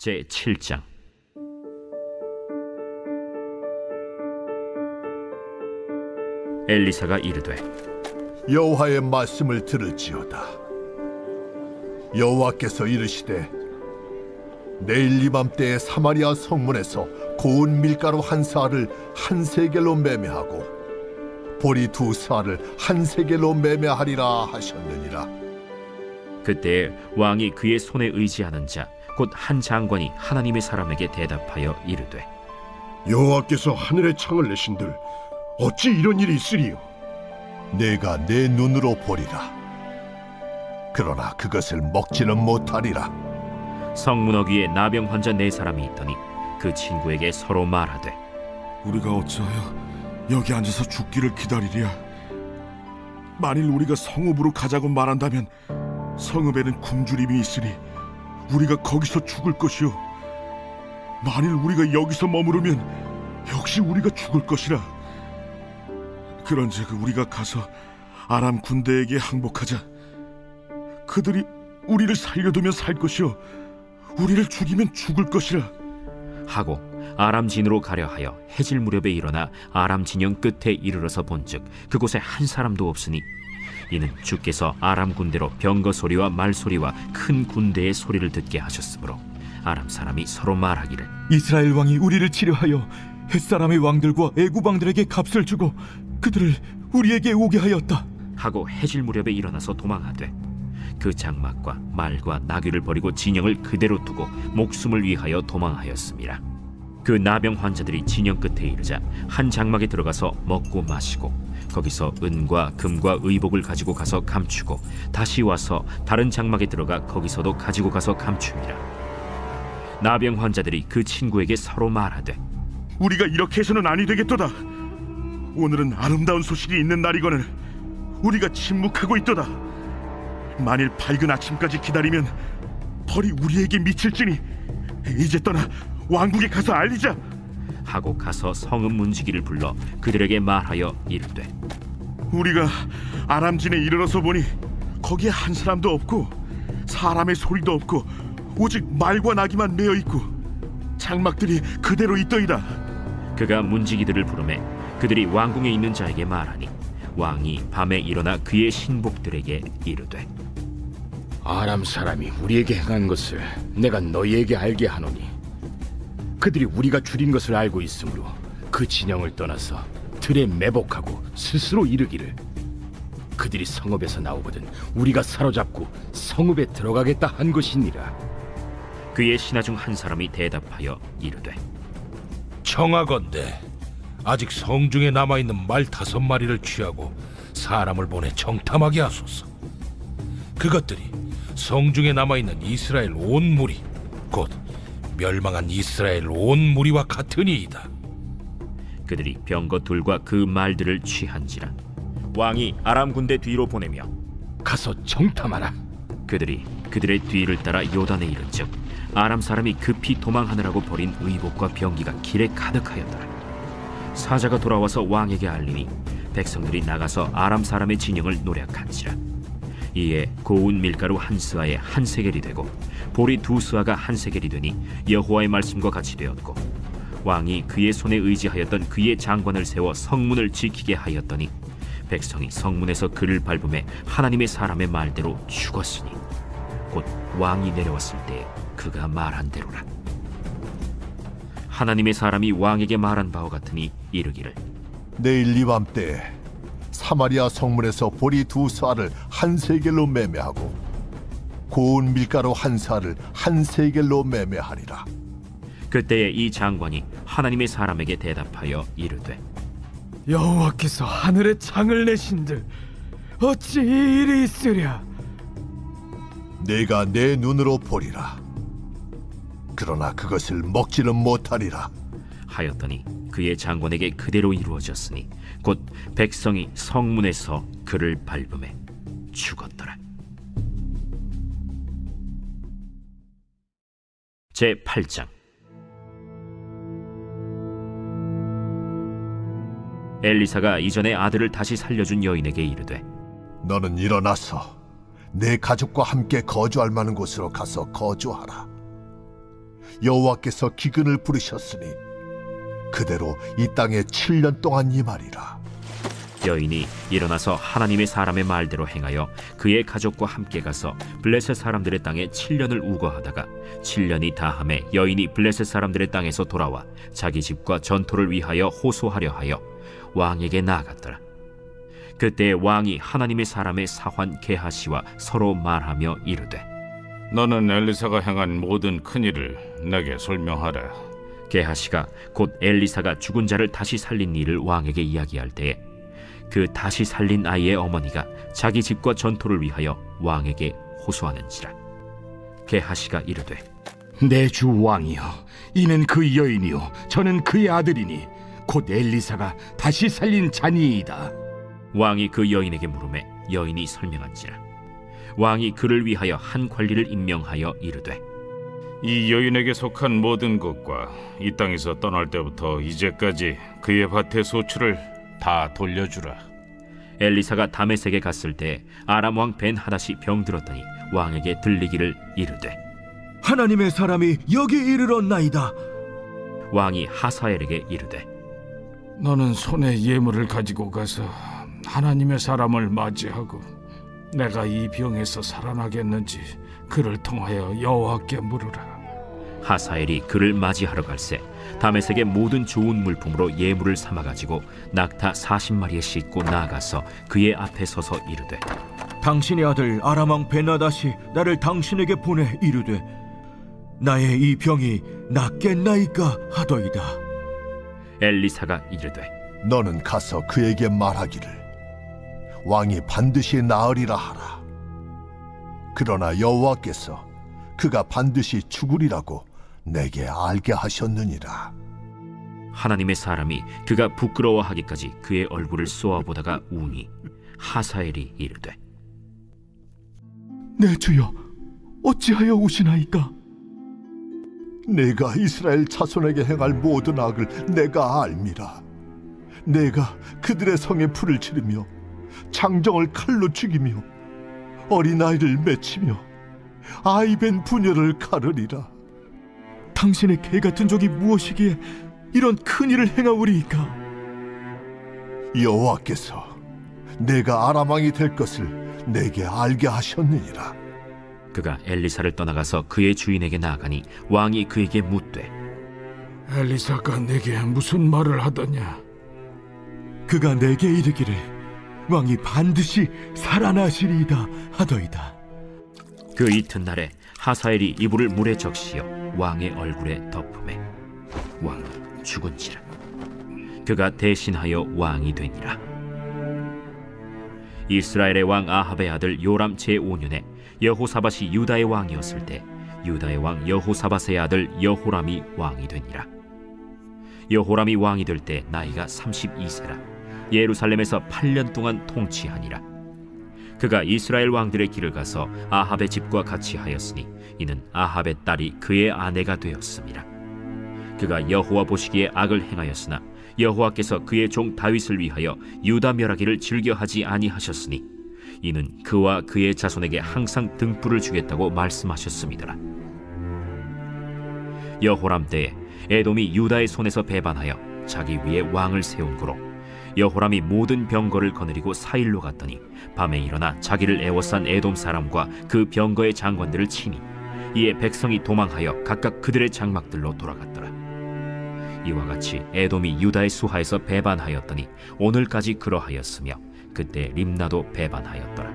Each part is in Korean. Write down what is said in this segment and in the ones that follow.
제7장. 엘리사가 이르되 여호와의 말씀을 들을지어다. 여호와께서 이르시되 내일 이맘때에 사마리아 성문에서 고운 밀가루 한 사알을 한 세겔로 매매하고 보리 두 사알을 한 세겔로 매매하리라 하셨느니라. 그때에 왕이 그의 손에 의지하는 자 곧 한 장관이 하나님의 사람에게 대답하여 이르되 여호와께서 하늘의 창을 내신들 어찌 이런 일이 있으리요? 내가 내 눈으로 보리라. 그러나 그것을 먹지는 못하리라. 성문역 위에 나병 환자 4사람이 있더니 그 친구에게 서로 말하되 우리가 어찌하여 여기 앉아서 죽기를 기다리랴? 만일 우리가 성읍으로 가자고 말한다면 성읍에는 굶주림이 있으니 우리가 거기서 죽을 것이요, 만일 우리가 여기서 머무르면 역시 우리가 죽을 것이라. 그런즉 우리가 가서 아람 군대에게 항복하자. 그들이 우리를 살려두면 살 것이요 우리를 죽이면 죽을 것이라 하고 아람 진으로 가려 하여 해질 무렵에 일어나 아람 진영 끝에 이르러서 본즉 그곳에 한 사람도 없으니 이는 주께서 아람 군대로 병거 소리와 말 소리와 큰 군대의 소리를 듣게 하셨으므로 아람 사람이 서로 말하기를 이스라엘 왕이 우리를 치려하여 햇사람의 왕들과 애굽 왕들에게 값을 주고 그들을 우리에게 오게 하였다 하고 해질 무렵에 일어나서 도망하되 그 장막과 말과 나귀를 버리고 진영을 그대로 두고 목숨을 위하여 도망하였습니다. 그 나병 환자들이 진영 끝에 이르자 한 장막에 들어가서 먹고 마시고 거기서 은과 금과 의복을 가지고 가서 감추고 다시 와서 다른 장막에 들어가 거기서도 가지고 가서 감춥니다. 나병 환자들이 그 친구에게 서로 말하되 우리가 이렇게 해서는 아니 되겠도다. 오늘은 아름다운 소식이 있는 날이거늘 우리가 침묵하고 있도다. 만일 밝은 아침까지 기다리면 벌이 우리에게 미칠지니 이제 떠나 왕국에 가서 알리자. 하고 가서 성읍 문지기를 불러 그들에게 말하여 이르되 우리가 아람진에 이르러서 보니 거기에 한 사람도 없고 사람의 소리도 없고 오직 말과 나귀만 메어 있고 장막들이 그대로 있더이다. 그가 문지기들을 부르매 그들이 왕궁에 있는 자에게 말하니 왕이 밤에 일어나 그의 신복들에게 이르되 아람 사람이 우리에게 행한 것을 내가 너희에게 알게 하노니 그들이 우리가 줄인 것을 알고 있으므로 그 진영을 떠나서 들에 매복하고 스스로 이르기를 그들이 성읍에서 나오거든 우리가 사로잡고 성읍에 들어가겠다 한 것이니라. 그의 신하 중 한 사람이 대답하여 이르되 청하건대 아직 성중에 남아있는 말 5마리를 취하고 사람을 보내 정탐하게 하소서. 그것들이 성중에 남아있는 이스라엘 온 무리 곧 멸망한 이스라엘 온 무리와 같으니이다. 그들이 병거 둘과 그 말들을 취한지라 왕이 아람 군대 뒤로 보내며 가서 정탐하라. 그들이 그들의 뒤를 따라 요단에 이른즉 아람 사람이 급히 도망하느라고 버린 의복과 병기가 길에 가득하였더라. 사자가 돌아와서 왕에게 알리니 백성들이 나가서 아람 사람의 진영을 노략한지라. 이에 고운 밀가루 한 스아에 한 세겔이 되고 보리 2스아가 한 세겔이 되니 여호와의 말씀과 같이 되었고 왕이 그의 손에 의지하였던 그의 장관을 세워 성문을 지키게 하였더니 백성이 성문에서 그를 밟음에 하나님의 사람의 말대로 죽었으니 곧 왕이 내려왔을 때 그가 말한 대로라. 하나님의 사람이 왕에게 말한 바와 같으니 이르기를 내일 이맘때에 사마리아 성문에서 보리 2사알을 한 세겔로 매매하고 고운 밀가루 한 사알을 한 세겔로 매매하리라. 그때에 이 장관이 하나님의 사람에게 대답하여 이르되 여호와께서 하늘의 창을 내신들 어찌 이 일이 있으랴? 내가 내 눈으로 보리라. 그러나 그것을 먹지는 못하리라. 하였더니 그의 장관에게 그대로 이루어졌으니 곧 백성이 성문에서 그를 밟음에 죽었더라. 제8장. 엘리사가 이전에 아들을 다시 살려준 여인에게 이르되 너는 일어나서 내 가족과 함께 거주할 만한 곳으로 가서 거주하라. 여호와께서 기근을 부르셨으니 그대로 이 땅에 7년 동안 임하리라. 여인이 일어나서 하나님의 사람의 말대로 행하여 그의 가족과 함께 가서 블레셋 사람들의 땅에 7년을 우거하다가 7년이 다함에 여인이 블레셋 사람들의 땅에서 돌아와 자기 집과 전토를 위하여 호소하려 하여 왕에게 나아갔더라. 그때 왕이 하나님의 사람의 사환 게하시와 서로 말하며 이르되, 너는 엘리사가 행한 모든 큰일을 내게 설명하라. 게하시가 곧 엘리사가 죽은 자를 다시 살린 일을 왕에게 이야기할 때에 그 다시 살린 아이의 어머니가 자기 집과 전토를 위하여 왕에게 호소하는지라. 게하시가 이르되, 내 주 왕이여, 이는 그 여인이요 저는 그의 아들이니 곧 엘리사가 다시 살린 자니이다. 왕이 그 여인에게 물으매 여인이 설명한지라. 왕이 그를 위하여 한 관리를 임명하여 이르되, 이 여인에게 속한 모든 것과 이 땅에서 떠날 때부터 이제까지 그의 밭의 소출을 다 돌려주라. 엘리사가 다메섹에 갔을 때 아람 왕 벤하닷이 병들었더니 왕에게 들리기를 이르되, 하나님의 사람이 여기 이르렀나이다. 왕이 하사엘에게 이르되, 너는 손에 예물을 가지고 가서 하나님의 사람을 맞이하고 내가 이 병에서 살아나겠는지 그를 통하여 여호와께 물으라. 하사엘이 그를 맞이하러 갈새 다메섹의 모든 좋은 물품으로 예물을 삼아가지고 낙타 40마리에 싣고 나아가서 그의 앞에 서서 이르되, 당신의 아들 아람왕 베나닷이 나를 당신에게 보내 이르되 나의 이 병이 낫겠나이까 하더이다. 엘리사가 이르되, 너는 가서 그에게 말하기를 왕이 반드시 나으리라 하라. 그러나 여호와께서 그가 반드시 죽으리라고 내게 알게 하셨느니라. 하나님의 사람이 그가 부끄러워하기까지 그의 얼굴을 쏘아보다가 우니 하사엘이 이르되, 내 주여, 어찌하여 우시나이까? 내가 이스라엘 자손에게 행할 모든 악을 내가 알미라. 내가 그들의 성에 불을 지르며 장정을 칼로 죽이며 어린아이를 맺히며 아이벤 부녀를 가르리라. 당신의 개 같은 적이 무엇이기에 이런 큰 일을 행하오리이까? 여호와께서 내가 아람 왕이 될 것을 내게 알게 하셨느니라. 그가 엘리사를 떠나가서 그의 주인에게 나아가니 왕이 그에게 묻되, 엘리사가 내게 무슨 말을 하더냐? 그가 내게 이르기를 왕이 반드시 살아나시리이다 하더이다. 그 이튿날에 하사엘이 이불을 물에 적시어 왕의 얼굴에 덮음에 왕은 죽은지라. 그가 대신하여 왕이 되니라. 이스라엘의 왕 아합의 아들 요람 제5년에 여호사밧이 유다의 왕이었을 때 유다의 왕 여호사밧의 아들 여호람이 왕이 되니라. 여호람이 왕이 될 때 나이가 32세라 예루살렘에서 8년 동안 통치하니라. 그가 이스라엘 왕들의 길을 가서 아합의 집과 같이 하였으니 이는 아합의 딸이 그의 아내가 되었음이라. 그가 여호와 보시기에 악을 행하였으나 여호와께서 그의 종 다윗을 위하여 유다 멸하기를 즐겨하지 아니하셨으니 이는 그와 그의 자손에게 항상 등불을 주겠다고 말씀하셨음이더라. 여호람 때에 에돔이 유다의 손에서 배반하여 자기 위에 왕을 세운 고로 여호람이 모든 병거를 거느리고 사일로 갔더니 밤에 일어나 자기를 애워싼 에돔 사람과 그 병거의 장관들을 치니 이에 백성이 도망하여 각각 그들의 장막들로 돌아갔더라. 이와 같이 에돔이 유다의 수하에서 배반하였더니 오늘까지 그러하였으며 그때 림나도 배반하였더라.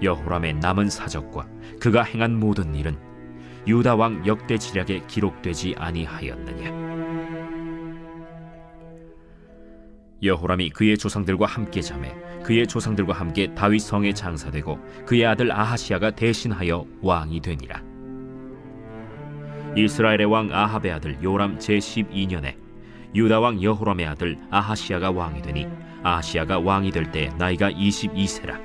여호람의 남은 사적과 그가 행한 모든 일은 유다 왕 역대지략에 기록되지 아니하였느냐. 여호람이 그의 조상들과 함께 자매 그의 조상들과 함께 다윗 성에 장사되고 그의 아들 아하시야가 대신하여 왕이 되니라. 이스라엘의 왕 아합의 아들 요람 제12년에 유다 왕 여호람의 아들 아하시야가 왕이 되니 아하시야가 왕이 될 때 나이가 22세라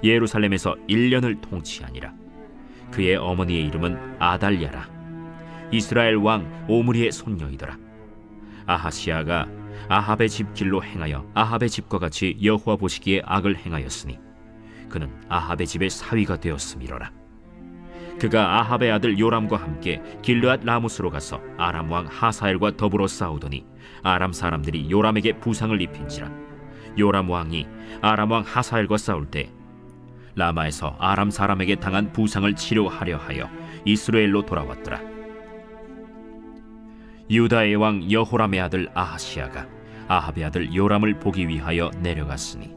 예루살렘에서 1년을 통치하니라. 그의 어머니의 이름은 아달랴라. 이스라엘 왕 오므리의 손녀이더라. 아하시야가 아합의 집 길로 행하여 아합의 집과 같이 여호와 보시기에 악을 행하였으니 그는 아합의 집의 사위가 되었음이로라. 그가 아합의 아들 요람과 함께 길르앗 라모스로 가서 아람 왕 하사엘과 더불어 싸우더니 아람 사람들이 요람에게 부상을 입힌지라. 요람 왕이 아람 왕 하사엘과 싸울 때 라마에서 아람 사람에게 당한 부상을 치료하려 하여 이스라엘로 돌아왔더라. 유다의 왕 여호람의 아들 아하시아가 아합의 아들 요람을 보기 위하여 내려갔으니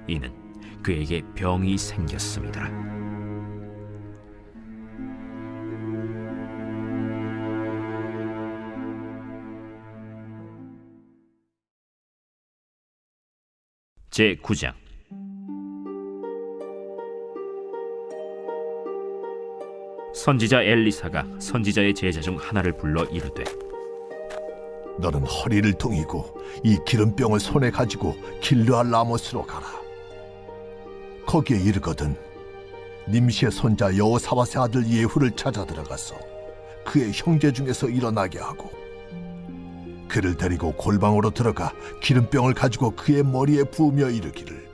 이는 그에게 병이 생겼습니다. 제9장. 선지자 엘리사가 선지자의 제자 중 하나를 불러 이르되, 너는 허리를 동이고 이 기름병을 손에 가지고 길르앗 라모스로 가라. 거기에 이르거든 님시의 손자 여호사밧의 아들 예후를 찾아 들어가서 그의 형제 중에서 일어나게 하고 그를 데리고 골방으로 들어가 기름병을 가지고 그의 머리에 부으며 이르기를,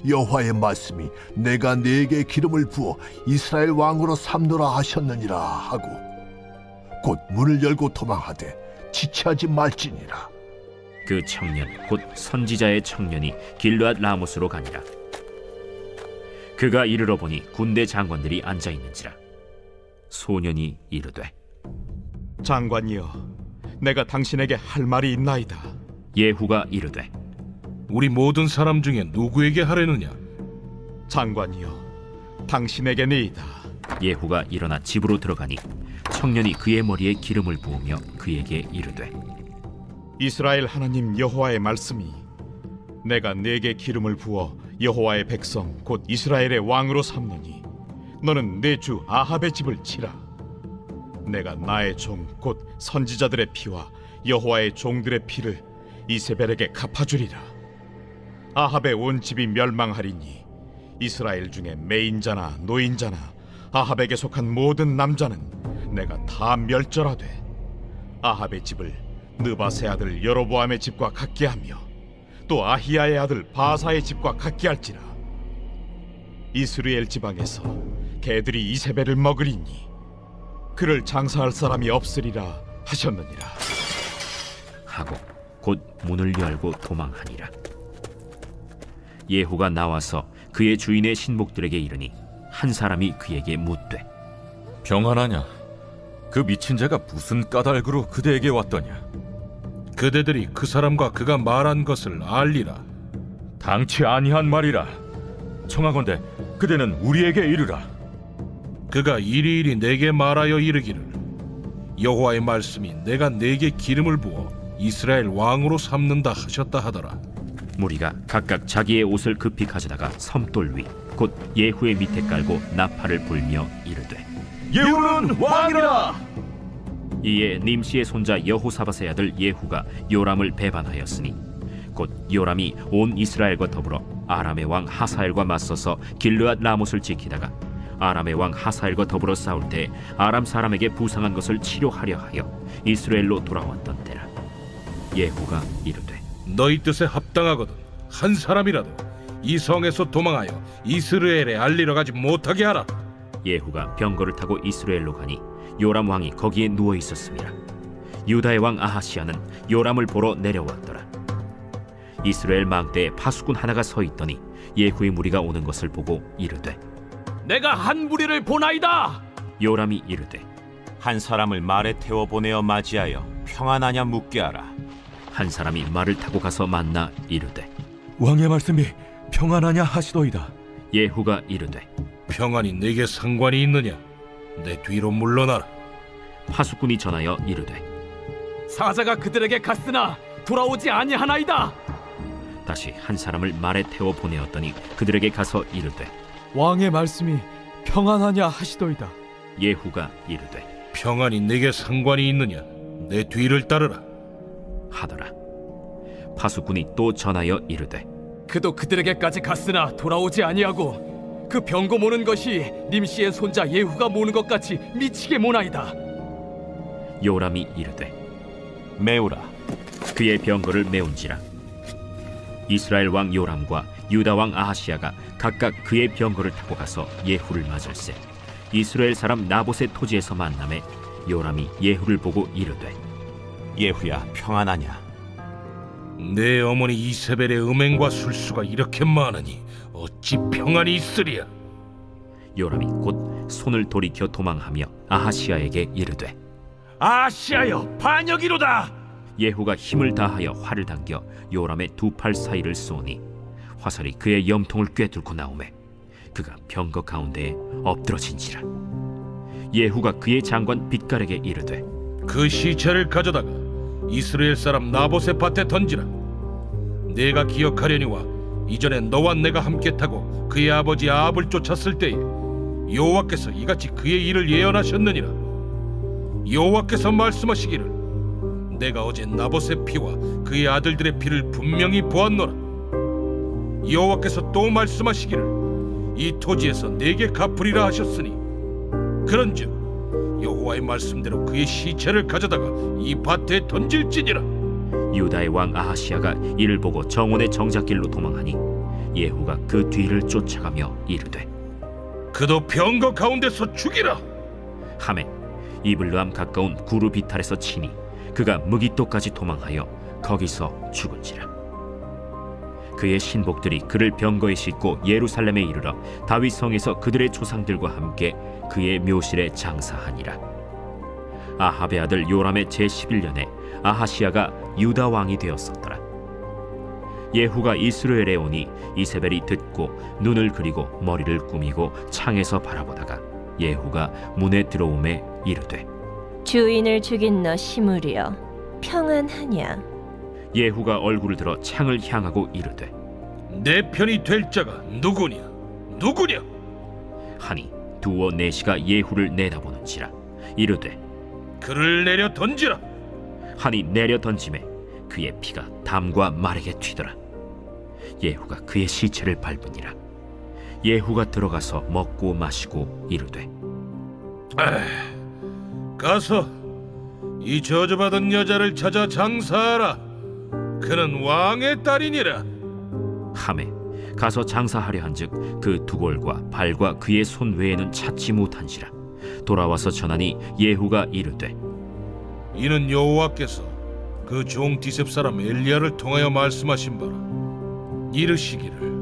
여호와의 말씀이 내가 네게 기름을 부어 이스라엘 왕으로 삼노라 하셨느니라 하고 곧 문을 열고 도망하되 지체하지 말지니라. 그 청년 곧 선지자의 청년이 길르앗 라모스로 가니라. 그가 이르러 보니 군대 장관들이 앉아 있는지라. 소년이 이르되, 장관이여, 내가 당신에게 할 말이 있나이다. 예후가 이르되, 우리 모든 사람 중에 누구에게 하려느냐? 장관이여, 당신에게니이다. 예후가 일어나 집으로 들어가니 청년이 그의 머리에 기름을 부으며 그에게 이르되, 이스라엘 하나님 여호와의 말씀이 내가 네게 기름을 부어 여호와의 백성 곧 이스라엘의 왕으로 삼느니 너는 내 주 아합의 집을 치라. 내가 나의 종 곧 선지자들의 피와 여호와의 종들의 피를 이세벨에게 갚아주리라. 아합의 온 집이 멸망하리니 이스라엘 중에 매인자나 노인자나 아합에게 속한 모든 남자는 내가 다 멸절하되 아합의 집을 느바세 아들 여로보암의 집과 같게 하며 또 아히야의 아들 바사의 집과 같게 할지라. 이스라엘 지방에서 개들이 이세벨을 먹으리니 그를 장사할 사람이 없으리라 하셨느니라. 하고 곧 문을 열고 도망하니라. 예후가 나와서 그의 주인의 신복들에게 이르니 한 사람이 그에게 묻되, 평안하냐? 그 미친 자가 무슨 까닭으로 그대에게 왔더냐? 그대들이 그 사람과 그가 말한 것을 알리라. 당치 아니한 말이라. 청하건대 그대는 우리에게 이르라. 그가 이리이리 내게 말하여 이르기를, 여호와의 말씀이 내가 네게 기름을 부어 이스라엘 왕으로 삼는다 하셨다 하더라. 무리가 각각 자기의 옷을 급히 가져다가 섬돌 위 곧 예후의 밑에 깔고 나팔을 불며 이르되, 예후는 왕이라. 이에 님시의 손자 여호사밧의 아들 예후가 요람을 배반하였으니 곧 요람이 온 이스라엘과 더불어 아람의 왕 하사엘과 맞서서 길르앗 라못을 지키다가 아람의 왕 하사엘과 더불어 싸울 때 아람 사람에게 부상한 것을 치료하려 하여 이스라엘로 돌아왔던 때라. 예후가 이르되, 너희 뜻에 합당하거든 한 사람이라도 이 성에서 도망하여 이스라엘에 알리러 가지 못하게 하라. 예후가 병거를 타고 이스라엘로 가니 요람 왕이 거기에 누워 있었습니다. 유다의 왕 아하시아는 요람을 보러 내려왔더라. 이스라엘 망대에 파수꾼 하나가 서 있더니 예후의 무리가 오는 것을 보고 이르되, 내가 한 무리를 보나이다. 요람이 이르되, 한 사람을 말에 태워 보내어 맞이하여 평안하냐 묻게 하라. 한 사람이 말을 타고 가서 만나 이르되, 왕의 말씀이 평안하냐 하시도이다. 예후가 이르되, 평안이 내게 상관이 있느냐? 내 뒤로 물러나라. 파수꾼이 전하여 이르되, 사자가 그들에게 갔으나 돌아오지 아니하나이다. 다시 한 사람을 말에 태워 보내었더니 그들에게 가서 이르되, 왕의 말씀이 평안하냐 하시도이다. 예후가 이르되, 평안이 내게 상관이 있느냐? 내 뒤를 따르라. 하더라. 파수꾼이 또 전하여 이르되, 그도 그들에게까지 갔으나 돌아오지 아니하고 그 병거 모는 것이 님시의 손자 예후가 모는 것 같이 미치게 모나이다. 요람이 이르되, 메우라. 그의 병거를 메운지라. 이스라엘 왕 요람과 유다 왕 아하시아가 각각 그의 병거를 타고 가서 예후를 맞을세 이스라엘 사람 나봇의 토지에서 만남에 요람이 예후를 보고 이르되 예후야, 평안하냐? 내 어머니 이세벨의 음행과 술수가 이렇게 많으니 어찌 평안이 있으랴? 요람이 곧 손을 돌이켜 도망하며 아하시야에게 이르되 아시아여, 반역이로다. 예후가 힘을 다하여 활을 당겨 요람의 두 팔 사이를 쏘니 화살이 그의 염통을 꿰뚫고 나오매 그가 병거 가운데에 엎드러진지라. 예후가 그의 장관 빛깔에게 이르되 그 시체를 가져다가 이스라엘 사람 나봇의 밭에 던지라. 내가 기억하려니와 이전에 너와 내가 함께 타고 그의 아버지 아합을 쫓았을 때에 여호와께서 이같이 그의 일을 예언하셨느니라. 여호와께서 말씀하시기를 내가 어제 나봇의 피와 그의 아들들의 피를 분명히 보았노라. 여호와께서 또 말씀하시기를 이 토지에서 내게 갚으리라 하셨으니 그런즉 여호와의 말씀대로 그의 시체를 가져다가 이 밭에 던질지니라. 유다의 왕 아하시야가 이를 보고 정원의 정작길로 도망하니 예후가 그 뒤를 쫓아가며 이르되 그도 병거 가운데서 죽이라. 하매 이블르함 가까운 구루 비탈에서 치니 그가 무기토까지 도망하여 거기서 죽은지라. 그의 신복들이 그를 병거에 싣고 예루살렘에 이르러 다윗 성에서 그들의 조상들과 함께 그의 묘실에 장사하니라. 아합의 아들 요람의 제11년에 아하시야가 유다 왕이 되었었더라. 예후가 이스라엘에 오니 이세벨이 듣고 눈을 그리고 머리를 꾸미고 창에서 바라보다가 예후가 문에 들어오매 이르되 주인을 죽인 너 시므리여, 평안하냐? 예후가 얼굴을 들어 창을 향하고 이르되 내 편이 될 자가 누구냐? 누구냐? 하니 두어 내시가 예후를 내다보는지라. 이르되 그를 내려 던지라. 하니 내려 던짐에 그의 피가 담과 말에게 튀더라. 예후가 그의 시체를 밟으니라. 예후가 들어가서 먹고 마시고 이르되 가서 이 저주받은 여자를 찾아 장사하라. 그는 왕의 딸이니라. 하매 가서 장사하려 한즉 그 두골과 발과 그의 손 외에는 찾지 못한지라. 돌아와서 전하니 예후가 이르되 이는 여호와께서 그 종 디셉 사람 엘리야를 통하여 말씀하신 바라. 이르시기를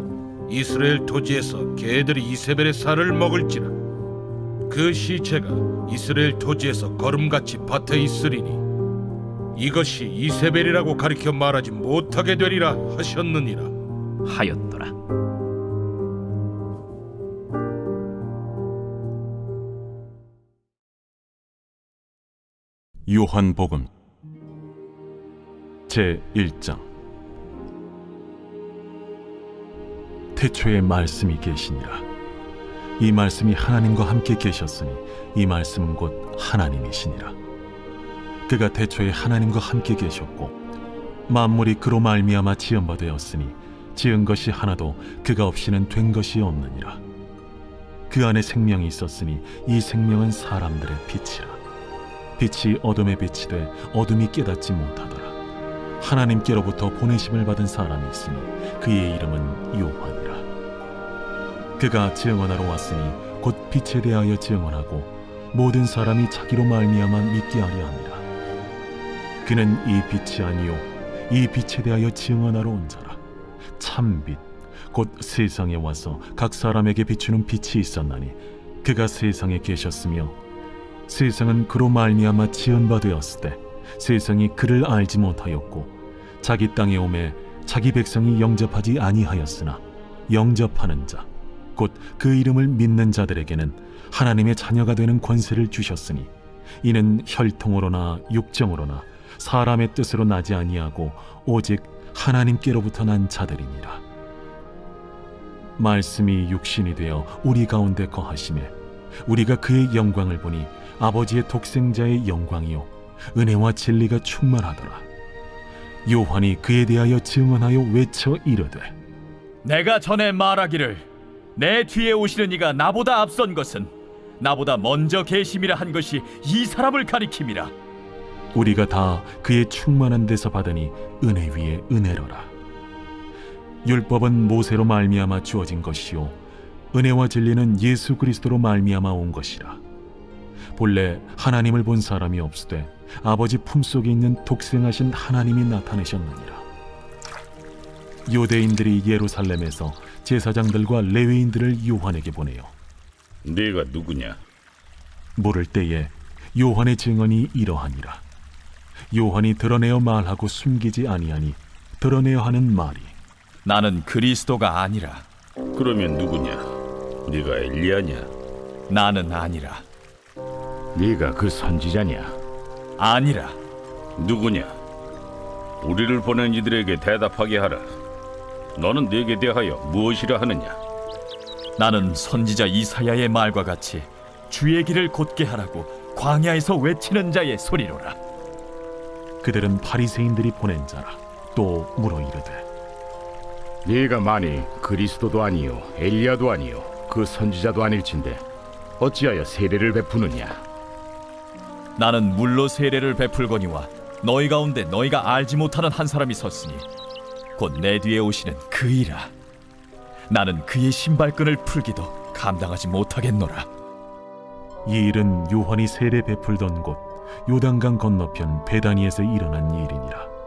이스라엘 토지에서 개들이 이세벨의 살을 먹을지라. 그 시체가 이스라엘 토지에서 거름같이 밭에 있으리니 이것이 이세벨이라고 가리켜 말하지 못하게 되리라 하셨느니라 하였더라. 요한복음 제1장. 태초에 말씀이 계시니라. 이 말씀이 하나님과 함께 계셨으니 이 말씀은 곧 하나님이시니라. 그가 태초에 하나님과 함께 계셨고 만물이 그로 말미암아 지은 바 되었으니 지은 것이 하나도 그가 없이는 된 것이 없느니라. 그 안에 생명이 있었으니 이 생명은 사람들의 빛이라. 빛이 어둠에 빛이 돼 어둠이 깨닫지 못하더라. 하나님께로부터 보내심을 받은 사람이 있으니 그의 이름은 요한이라. 그가 증언하러 왔으니 곧 빛에 대하여 증언하고 모든 사람이 자기로 말미암아 믿게 하려 함이라. 그는 이 빛이 아니요 이 빛에 대하여 증언하러 온 자라. 참빛 곧 세상에 와서 각 사람에게 비추는 빛이 있었나니 그가 세상에 계셨으며 세상은 그로 말미암아 지은 바 되었을 때 세상이 그를 알지 못하였고 자기 땅에 오매 자기 백성이 영접하지 아니하였으나 영접하는 자 곧 그 이름을 믿는 자들에게는 하나님의 자녀가 되는 권세를 주셨으니 이는 혈통으로나 육정으로나 사람의 뜻으로 나지 아니하고 오직 하나님께로부터 난 자들이니라. 말씀이 육신이 되어 우리 가운데 거하시매 우리가 그의 영광을 보니 아버지의 독생자의 영광이요 은혜와 진리가 충만하더라. 요한이 그에 대하여 증언하여 외쳐 이르되 내가 전에 말하기를 내 뒤에 오시는 이가 나보다 앞선 것은 나보다 먼저 계심이라 한 것이 이 사람을 가리킴이라. 우리가 다 그의 충만한 데서 받으니 은혜 위에 은혜로라. 율법은 모세로 말미암아 주어진 것이요 은혜와 진리는 예수 그리스도로 말미암아 온 것이라. 본래 하나님을 본 사람이 없으되 아버지 품속에 있는 독생하신 하나님이 나타내셨느니라. 유대인들이 예루살렘에서 제사장들과 레위인들을 요한에게 보내요. 네가 누구냐? 물을 때에 요한의 증언이 이러하니라. 요한이 드러내어 말하고 숨기지 아니하니 드러내어 하는 말이 나는 그리스도가 아니라. 그러면 누구냐? 네가 엘리야냐? 나는 아니라. 네가 그 선지자냐? 아니라. 누구냐? 우리를 보낸 이들에게 대답하게 하라. 너는 네게 대하여 무엇이라 하느냐? 나는 선지자 이사야의 말과 같이 주의 길을 곧게 하라고 광야에서 외치는 자의 소리로라. 그들은 바리새인들이 보낸 자라. 또 물어 이르되 네가 만일 그리스도도 아니요 엘리야도 아니요 그 선지자도 아닐진데 어찌하여 세례를 베푸느냐? 나는 물로 세례를 베풀거니와 너희 가운데 너희가 알지 못하는 한 사람이 섰으니 곧 내 뒤에 오시는 그이라. 나는 그의 신발끈을 풀기도 감당하지 못하겠노라. 이 일은 요한이 세례 베풀던 곳 요단강 건너편 베다니에서 일어난 일이니라.